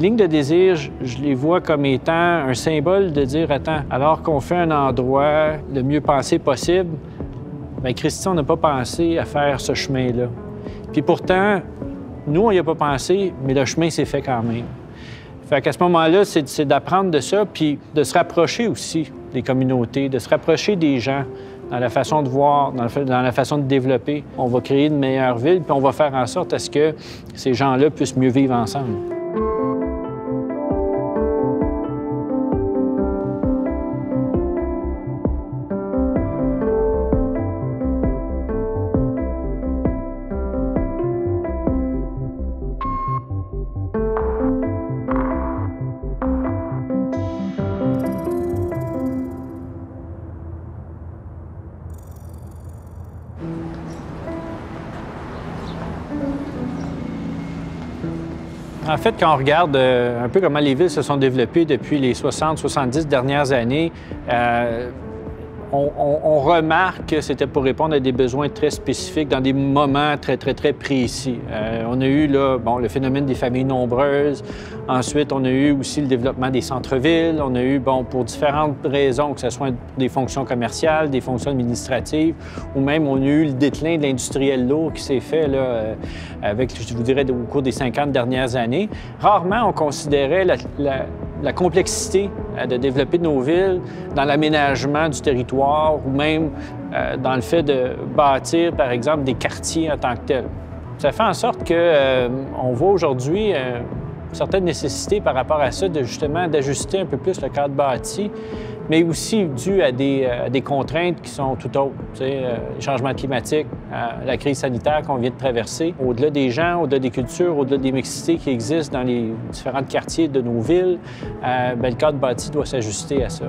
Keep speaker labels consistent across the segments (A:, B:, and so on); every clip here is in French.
A: lignes de désir, je les vois comme étant un symbole de dire, attends, alors qu'on fait un endroit le mieux pensé possible, bien, Christy, on n'a pas pensé à faire ce chemin-là. Puis pourtant, nous, on n'y a pas pensé, mais le chemin s'est fait quand même. Fait qu'à ce moment-là, c'est d'apprendre de ça, puis de se rapprocher aussi des communautés, de se rapprocher des gens dans la façon de voir, dans la façon de développer. On va créer une meilleure ville, puis on va faire en sorte à ce que ces gens-là puissent mieux vivre ensemble. En fait, quand on regarde un peu comment les villes se sont développées depuis les 60-70 dernières années, on remarque que c'était pour répondre à des besoins très spécifiques dans des moments très précis. On a eu là, bon, le phénomène des familles nombreuses. Ensuite, on a eu aussi le développement des centres-villes. On a eu, bon, pour différentes raisons, que ce soit des fonctions commerciales, des fonctions administratives, ou même on a eu le déclin de l'industriel lourd qui s'est fait là, avec, je vous dirais, au cours des 50 dernières années. Rarement, on considérait la complexité de développer nos villes dans l'aménagement du territoire ou même dans le fait de bâtir, par exemple, des quartiers en tant que tels. Ça fait en sorte qu'on voit aujourd'hui une certaine nécessité par rapport à ça de justement d'ajuster un peu plus le cadre bâti, mais aussi dû à des contraintes qui sont tout autres. Les changements climatiques, la crise sanitaire qu'on vient de traverser. Au-delà des gens, au-delà des cultures, au-delà des mixités qui existent dans les différents quartiers de nos villes, bien, le cadre bâti doit s'ajuster à ça.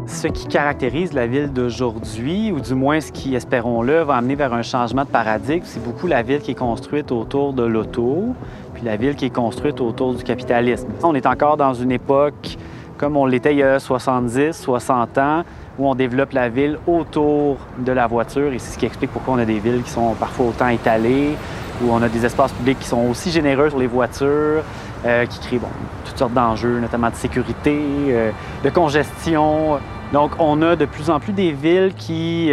B: Ce qui caractérise la ville d'aujourd'hui, ou du moins ce qui, espérons-le, va amener vers un changement de paradigme, c'est beaucoup la ville qui est construite autour de l'auto, puis la ville qui est construite autour du capitalisme. On est encore dans une époque, comme on l'était il y a 70, 60 ans, où on développe la ville autour de la voiture, et c'est ce qui explique pourquoi on a des villes qui sont parfois autant étalées, où on a des espaces publics qui sont aussi généreux sur les voitures, qui créent toutes sortes d'enjeux, notamment de sécurité, de congestion. Donc, on a de plus en plus des villes qui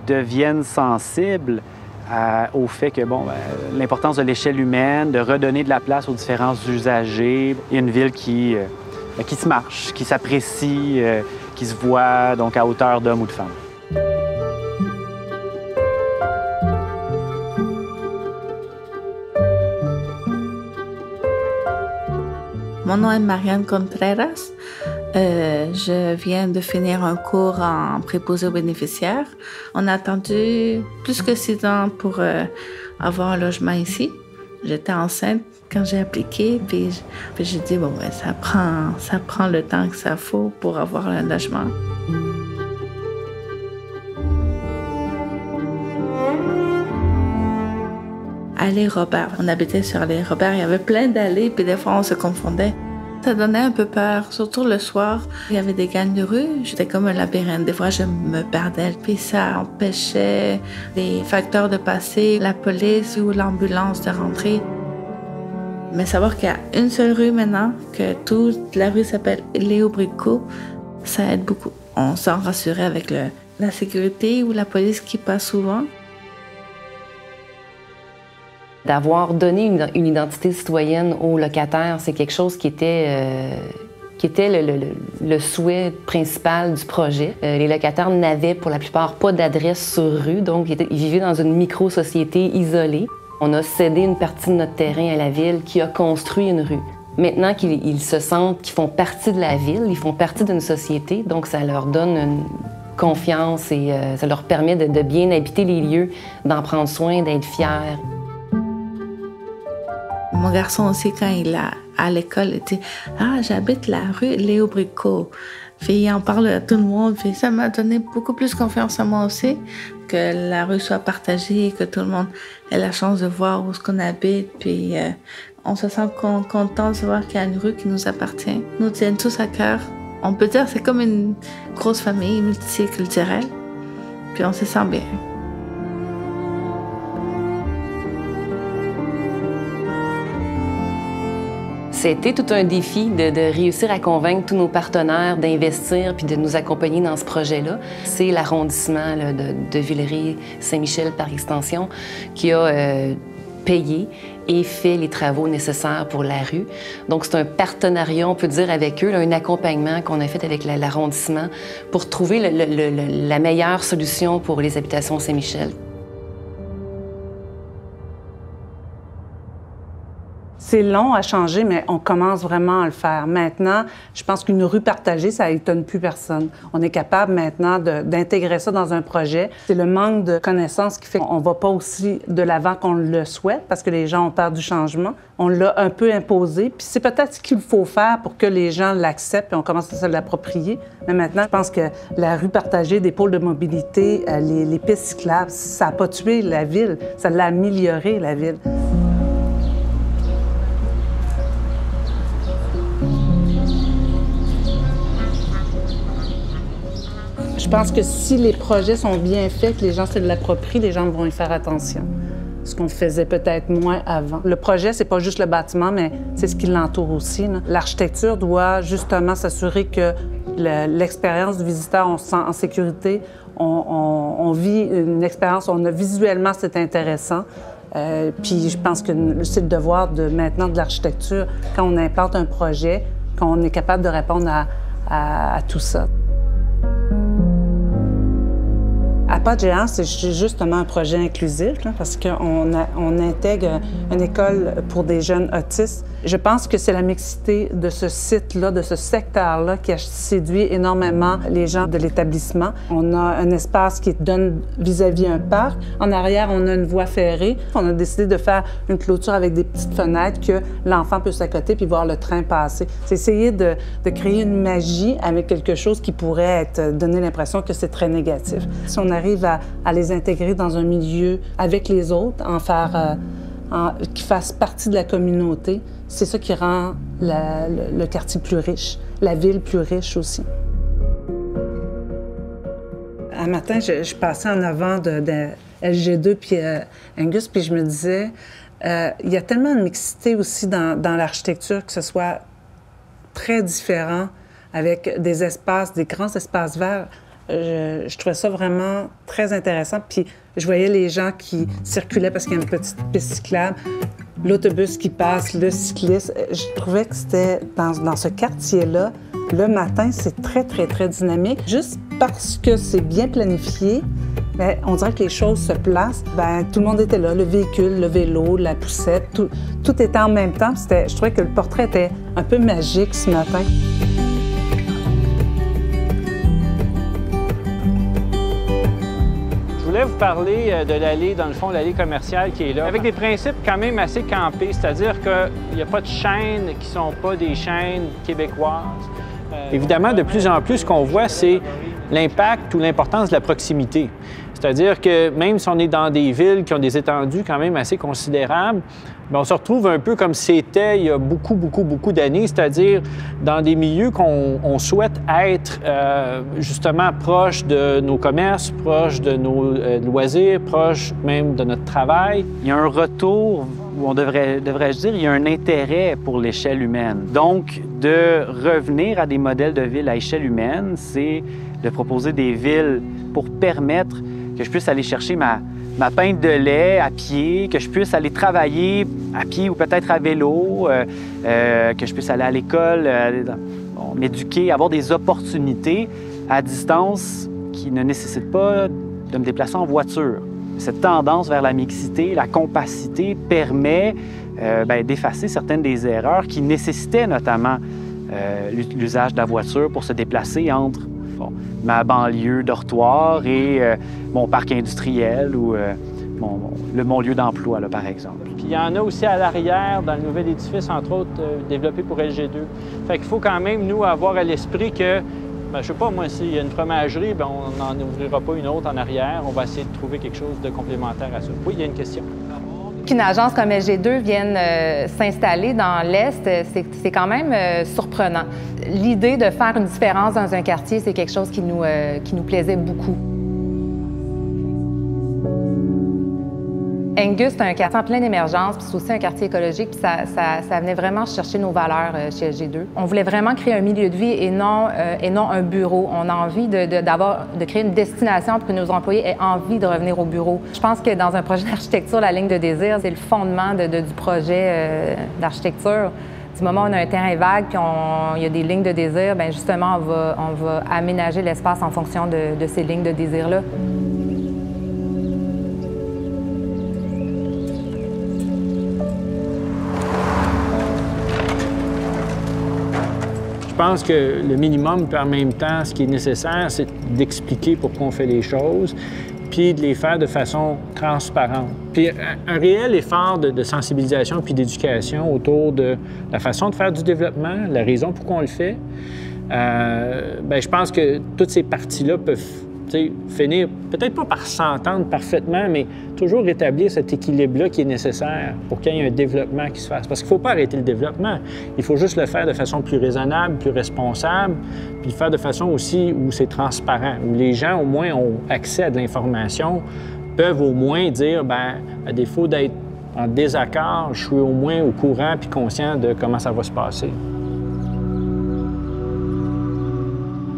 B: deviennent sensibles au fait que, l'importance de l'échelle humaine, de redonner de la place aux différents usagers. Il y a une ville qui se marche, qui s'apprécie, qui se voit donc à hauteur d'homme ou de femme.
C: Mon nom est Marianne Contreras. Je viens de finir un cours en préposé aux bénéficiaires. On a attendu plus que 6 ans pour avoir un logement ici. J'étais enceinte quand j'ai appliqué, puis j'ai dit, ça prend le temps que ça faut pour avoir un logement. Allée Robert. On habitait sur allée Robert. Il y avait plein d'allées, puis des fois, on se confondait. Ça donnait un peu peur, surtout le soir. Il y avait des gangs de rue. J'étais comme un labyrinthe. Des fois, je me perdais. Puis ça empêchait les facteurs de passer, la police ou l'ambulance de rentrer. Mais savoir qu'il y a une seule rue maintenant, que toute la rue s'appelle Léo Bricot, ça aide beaucoup. On s'en rassurait avec la sécurité ou la police qui passe souvent.
D: D'avoir donné une identité citoyenne aux locataires, c'est quelque chose qui était le souhait principal du projet. Les locataires n'avaient pour la plupart pas d'adresse sur rue, donc ils vivaient dans une micro-société isolée. On a cédé une partie de notre terrain à la ville qui a construit une rue. Maintenant qu'ils se sentent qu'ils font partie de la ville, ils font partie d'une société, donc ça leur donne une confiance et ça leur permet de bien habiter les lieux, d'en prendre soin, d'être fiers.
C: Mon garçon aussi, quand il a à l'école, il dit « Ah, j'habite la rue Léo Bricot ». Puis il en parle à tout le monde. Puis ça m'a donné beaucoup plus confiance en moi aussi, que la rue soit partagée, que tout le monde ait la chance de voir où est-ce qu'on habite. Puis on se sent content de savoir qu'il y a une rue qui nous appartient. Nous tiennent tous à cœur. On peut dire que c'est comme une grosse famille multiculturelle. Puis on se sent bien.
D: C'était tout un défi de réussir à convaincre tous nos partenaires d'investir puis de nous accompagner dans ce projet-là. C'est l'arrondissement de Villeray-Saint-Michel par extension qui a payé et fait les travaux nécessaires pour la rue. Donc, c'est un partenariat, on peut dire, avec eux, là, un accompagnement qu'on a fait avec l'arrondissement pour trouver la meilleure solution pour les habitations Saint-Michel.
E: C'est long à changer, mais on commence vraiment à le faire. Maintenant, je pense qu'une rue partagée, ça n'étonne plus personne. On est capable maintenant d'intégrer ça dans un projet. C'est le manque de connaissances qui fait qu'on ne va pas aussi de l'avant qu'on le souhaite parce que les gens ont peur du changement. On l'a un peu imposé, puis c'est peut-être ce qu'il faut faire pour que les gens l'acceptent et on commence à se l'approprier. Mais maintenant, je pense que la rue partagée, des pôles de mobilité, les pistes cyclables, ça n'a pas tué la ville, ça l'a amélioré, la ville. Je pense que si les projets sont bien faits, que les gens se l'approprient, les gens vont y faire attention. Ce qu'on faisait peut-être moins avant. Le projet, c'est pas juste le bâtiment, mais c'est ce qui l'entoure aussi. L'architecture doit justement s'assurer que l'expérience du visiteur, on se sent en sécurité, on vit une expérience, visuellement, c'est intéressant. Puis je pense que c'est le devoir maintenant de l'architecture, quand on implante un projet, qu'on est capable de répondre à tout ça. À Pas de géant, c'est justement un projet inclusif là, parce qu'on intègre une école pour des jeunes autistes. Je pense que c'est la mixité de ce site-là, de ce secteur-là qui a séduit énormément les gens de l'établissement. On a un espace qui donne vis-à-vis un parc. En arrière, on a une voie ferrée. On a décidé de faire une clôture avec des petites fenêtres que l'enfant peut s'accoter puis voir le train passer. C'est essayer de créer une magie avec quelque chose qui pourrait donner l'impression que c'est très négatif. Si on arrive à les intégrer dans un milieu avec les autres, qui fassent partie de la communauté, c'est ça qui rend le quartier plus riche, la ville plus riche aussi. Un matin, je passais en avant de LG2 puis Angus, puis je me disais, il y a tellement de mixité aussi dans l'architecture, que ce soit très différent, avec des espaces, des grands espaces verts. Je trouvais ça vraiment très intéressant. Puis je voyais les gens qui circulaient parce qu'il y a une petite piste cyclable, l'autobus qui passe, le cycliste. Je trouvais que c'était dans ce quartier-là, le matin, c'est très, très, très dynamique. Juste parce que c'est bien planifié, bien, on dirait que les choses se placent. Bien, tout le monde était là, le véhicule, le vélo, la poussette, tout était en même temps. Je trouvais que le portrait était un peu magique ce matin.
A: Je voulais vous parler de l'allée, dans le fond, l'allée commerciale qui est là, avec des principes quand même assez campés, c'est-à-dire qu'il n'y a pas de chaînes qui ne sont pas des chaînes québécoises. Évidemment, de plus en plus, ce qu'on voit, c'est l'impact ou l'importance de la proximité. C'est-à-dire que même si on est dans des villes qui ont des étendues quand même assez considérables, bien, on se retrouve un peu comme c'était il y a beaucoup d'années, c'est-à-dire dans des milieux qu'on souhaite être justement proches de nos commerces, proches de nos loisirs, proches même de notre travail.
B: Il y a un retour, ou devrais-je dire, il y a un intérêt pour l'échelle humaine. Donc, de revenir à des modèles de villes à échelle humaine, c'est de proposer des villes pour permettre que je puisse aller chercher ma pinte de lait à pied, que je puisse aller travailler à pied ou peut-être à vélo, que je puisse aller à l'école, m'éduquer, avoir des opportunités à distance qui ne nécessitent pas de me déplacer en voiture. Cette tendance vers la mixité, la compacité permet d'effacer certaines des erreurs qui nécessitaient notamment l'usage de la voiture pour se déplacer entre ma banlieue dortoir et mon parc industriel ou mon lieu d'emploi, par exemple.
A: Puis il y en a aussi à l'arrière, dans le nouvel édifice, entre autres, développé pour LG2. Fait qu'il faut quand même, nous, avoir à l'esprit que, je sais pas, moi, s'il y a une fromagerie, bien, on n'en ouvrira pas une autre en arrière. On va essayer de trouver quelque chose de complémentaire à ça. Oui, il y a une question.
F: Qu'une agence comme LG2 vienne s'installer dans l'Est, c'est quand même surprenant. L'idée de faire une différence dans un quartier, c'est quelque chose qui nous plaisait beaucoup. Angus, c'est un quartier en pleine émergence, puis c'est aussi un quartier écologique, puis ça venait vraiment chercher nos valeurs chez SG2. On voulait vraiment créer un milieu de vie et non un bureau. On a envie de créer une destination pour que nos employés aient envie de revenir au bureau. Je pense que dans un projet d'architecture, la ligne de désir, c'est le fondement du projet d'architecture. Du moment où on a un terrain vague puis il y a des lignes de désir, bien justement, on va aménager l'espace en fonction de ces lignes de désir-là.
A: Je pense que le minimum, puis en même temps, ce qui est nécessaire, c'est d'expliquer pourquoi on fait les choses, puis de les faire de façon transparente. Puis un réel effort de sensibilisation puis d'éducation autour de la façon de faire du développement, la raison pourquoi on le fait. Bien, je pense que toutes ces parties-là peuvent finir, peut-être pas par s'entendre parfaitement, mais toujours rétablir cet équilibre-là qui est nécessaire pour qu'il y ait un développement qui se fasse. Parce qu'il ne faut pas arrêter le développement. Il faut juste le faire de façon plus raisonnable, plus responsable, puis le faire de façon aussi où c'est transparent, où les gens, au moins, ont accès à de l'information, peuvent au moins dire, bien, à défaut d'être en désaccord, je suis au moins au courant puis conscient de comment ça va se passer.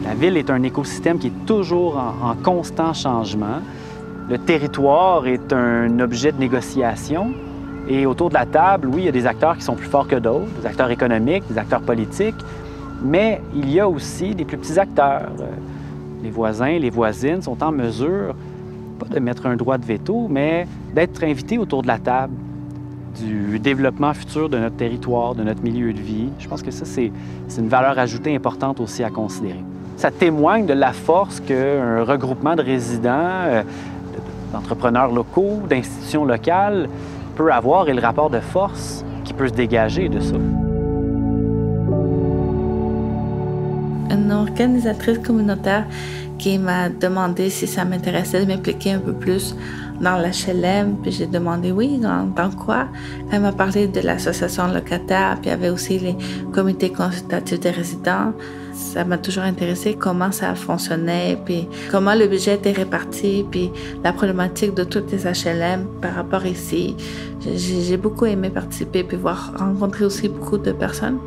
B: La ville est un écosystème qui est toujours en constant changement. Le territoire est un objet de négociation. Et autour de la table, oui, il y a des acteurs qui sont plus forts que d'autres, des acteurs économiques, des acteurs politiques, mais il y a aussi des plus petits acteurs. Les voisins, les voisines sont en mesure, pas de mettre un droit de veto, mais d'être invités autour de la table du développement futur de notre territoire, de notre milieu de vie. Je pense que ça, c'est une valeur ajoutée importante aussi à considérer. Ça témoigne de la force qu'un regroupement de résidents, d'entrepreneurs locaux, d'institutions locales peut avoir et le rapport de force qui peut se dégager de ça.
C: Une organisatrice communautaire qui m'a demandé si ça m'intéressait de m'impliquer un peu plus dans l'HLM, puis j'ai demandé oui, dans quoi. Elle m'a parlé de l'association locataire, puis il y avait aussi les comités consultatifs des résidents. Ça m'a toujours intéressé comment ça fonctionnait, puis comment le budget était réparti, puis la problématique de toutes les HLM par rapport ici. J'ai beaucoup aimé participer, puis rencontrer aussi beaucoup de personnes.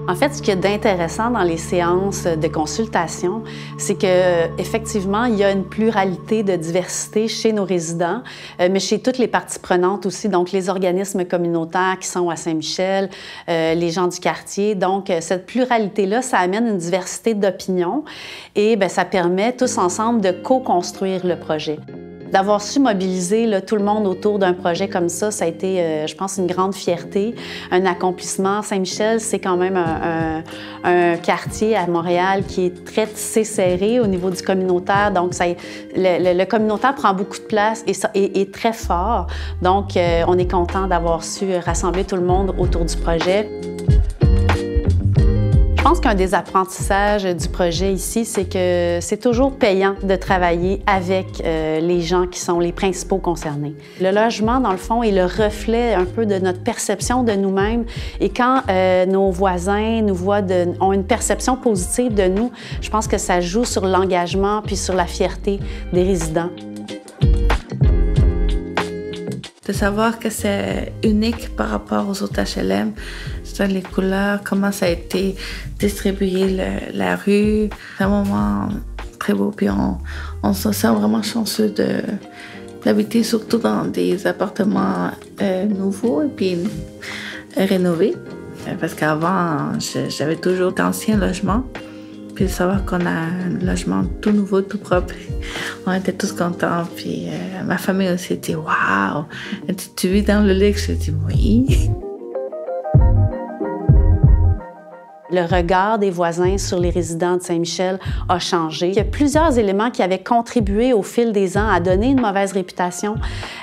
G: En fait, ce qu'il y a d'intéressant dans les séances de consultation, c'est qu'effectivement, il y a une pluralité de diversité chez nos résidents, mais chez toutes les parties prenantes aussi, donc les organismes communautaires qui sont à Saint-Michel, les gens du quartier. Donc, cette pluralité-là, ça amène une diversité d'opinions et bien, ça permet tous ensemble de co-construire le projet. D'avoir su mobiliser là, tout le monde autour d'un projet comme ça a été, je pense, une grande fierté, un accomplissement. Saint-Michel, c'est quand même un quartier à Montréal qui est très tissé serré au niveau du communautaire. Donc, le communautaire prend beaucoup de place et est très fort. Donc, on est content d'avoir su rassembler tout le monde autour du projet. Je pense qu'un des apprentissages du projet ici, c'est que c'est toujours payant de travailler avec les gens qui sont les principaux concernés. Le logement, dans le fond, est le reflet un peu de notre perception de nous-mêmes. Et quand nos voisins nous voient ont une perception positive de nous, je pense que ça joue sur l'engagement puis sur la fierté des résidents.
C: De savoir que c'est unique par rapport aux autres HLM, c'est les couleurs, comment ça a été distribué la rue. C'est un moment très beau, puis on se sent vraiment chanceux d'habiter surtout dans des appartements nouveaux et puis rénovés. Parce qu'avant, j'avais toujours d'anciens logements. Puis de savoir qu'on a un logement tout nouveau, tout propre, on était tous contents. Puis ma famille aussi était « Waouh! Tu vis dans le luxe? » J'ai dit « Oui. »
G: Le regard des voisins sur les résidents de Saint-Michel a changé. Il y a plusieurs éléments qui avaient contribué au fil des ans à donner une mauvaise réputation,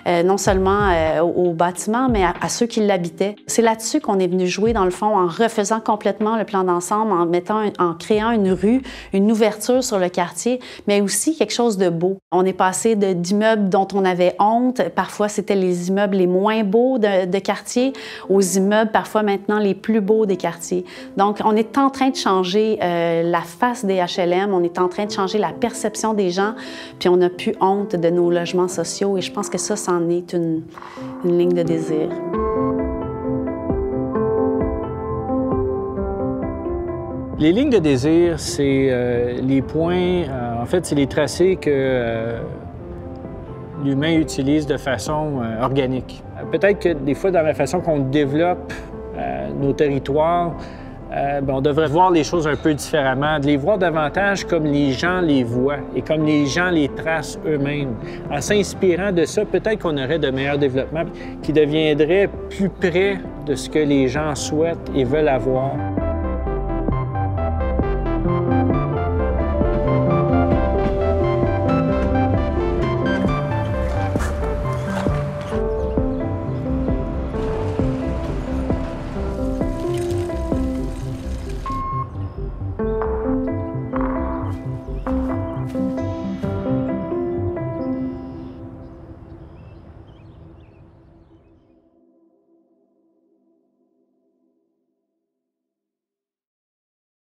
G: non seulement au bâtiment, mais à ceux qui l'habitaient. C'est là-dessus qu'on est venu jouer, dans le fond, en refaisant complètement le plan d'ensemble, en créant une rue, une ouverture sur le quartier, mais aussi quelque chose de beau. On est passé d'immeubles dont on avait honte, parfois c'était les immeubles les moins beaux de quartier, aux immeubles parfois maintenant les plus beaux des quartiers. Donc, on est en train de changer la face des HLM, on est en train de changer la perception des gens, puis on n'a plus honte de nos logements sociaux et je pense que ça, c'en est une ligne de désir.
A: Les lignes de désir, c'est les points, en fait, c'est les tracés que l'humain utilise de façon organique. Peut-être que des fois, dans la façon qu'on développe nos territoires, on devrait voir les choses un peu différemment, de les voir davantage comme les gens les voient et comme les gens les tracent eux-mêmes. En s'inspirant de ça, peut-être qu'on aurait de meilleurs développements qui deviendraient plus près de ce que les gens souhaitent et veulent avoir.